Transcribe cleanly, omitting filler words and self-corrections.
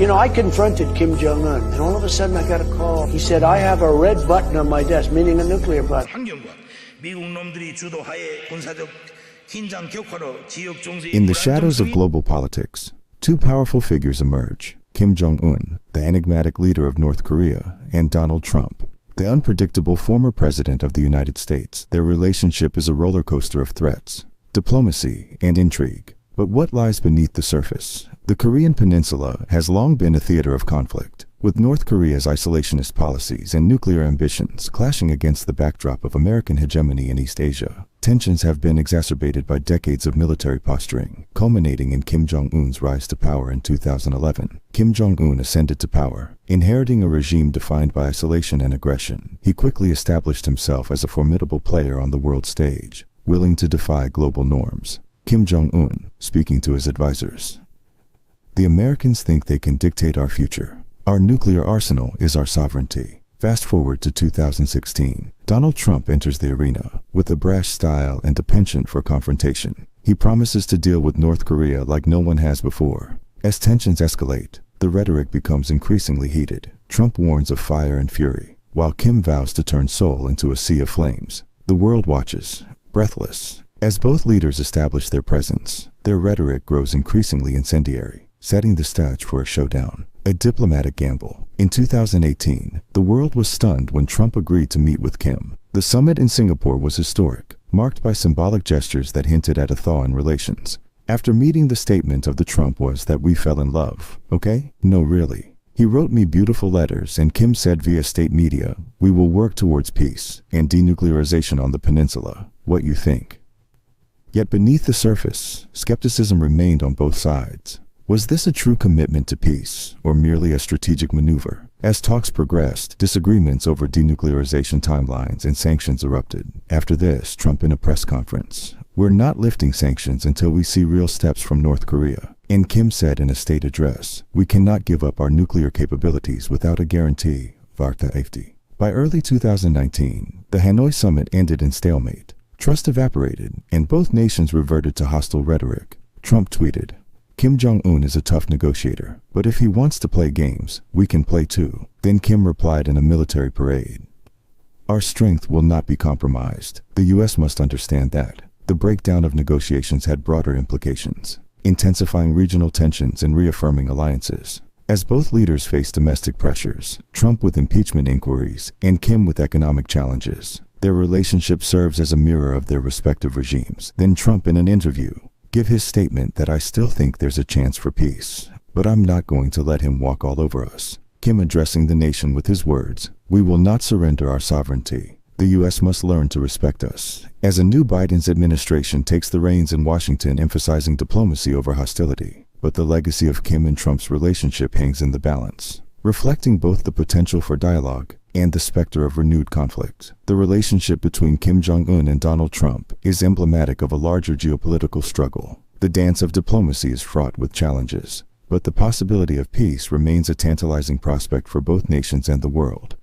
You know, I confronted Kim Jong Un, and all of a sudden I got a call. He said, I have a red button on my desk, meaning a nuclear button. In the shadows of global politics, two powerful figures emerge: Kim Jong Un, the enigmatic leader of North Korea, and Donald Trump, the unpredictable former president of the United States. Their relationship is a roller coaster of threats, diplomacy, and intrigue. But what lies beneath the surface? The Korean Peninsula has long been a theater of conflict, with North Korea's isolationist policies and nuclear ambitions clashing against the backdrop of American hegemony in East Asia. Tensions have been exacerbated by decades of military posturing, culminating in Kim Jong Un's rise to power in 2011. Kim Jong Un ascended to power, inheriting a regime defined by isolation and aggression. He quickly established himself as a formidable player on the world stage, willing to defy global norms. Kim Jong Un, speaking to his advisors: "The Americans think they can dictate our future. Our nuclear arsenal is our sovereignty." Fast forward to 2016. Donald Trump enters the arena with a brash style and a penchant for confrontation. He promises to deal with North Korea like no one has before. As tensions escalate, the rhetoric becomes increasingly heated. Trump warns of fire and fury, while Kim vows to turn Seoul into a sea of flames. The world watches, breathless. As both leaders establish their presence, their rhetoric grows increasingly incendiary, setting the stage for a showdown, a diplomatic gamble. In 2018, the world was stunned when Trump agreed to meet with Kim. The summit in Singapore was historic, marked by symbolic gestures that hinted at a thaw in relations. After meeting, the statement of the Trump was that we fell in love. Okay? No, really. He wrote me beautiful letters, and Kim said via state media, "We will work towards peace and denuclearization on the peninsula. What you think?" Yet beneath the surface, skepticism remained on both sides. Was this a true commitment to peace, or merely a strategic maneuver? As talks progressed, disagreements over denuclearization timelines and sanctions erupted. After this, Trump in a press conference: "We're not lifting sanctions until we see real steps from North Korea." And Kim said in a state address, "We cannot give up our nuclear capabilities without a guarantee of safety." By early 2019, the Hanoi summit ended in stalemate. Trust evaporated, and both nations reverted to hostile rhetoric. Trump tweeted, "Kim Jong Un is a tough negotiator, but if he wants to play games, we can play too." Then Kim replied in a military parade, "Our strength will not be compromised. The U.S. must understand that." The breakdown of negotiations had broader implications, intensifying regional tensions and reaffirming alliances. As both leaders faced domestic pressures, Trump with impeachment inquiries and Kim with economic challenges, their relationship serves as a mirror of their respective regimes. Then Trump, in an interview, gave his statement that "I still think there's a chance for peace, but I'm not going to let him walk all over us." Kim addressing the nation with his words, "We will not surrender our sovereignty. The U.S. must learn to respect us." As a new Biden's administration takes the reins in Washington, emphasizing diplomacy over hostility, but the legacy of Kim and Trump's relationship hangs in the balance, reflecting both the potential for dialogue and the specter of renewed conflict. The relationship between Kim Jong Un and Donald Trump is emblematic of a larger geopolitical struggle. The dance of diplomacy is fraught with challenges, but the possibility of peace remains a tantalizing prospect for both nations and the world.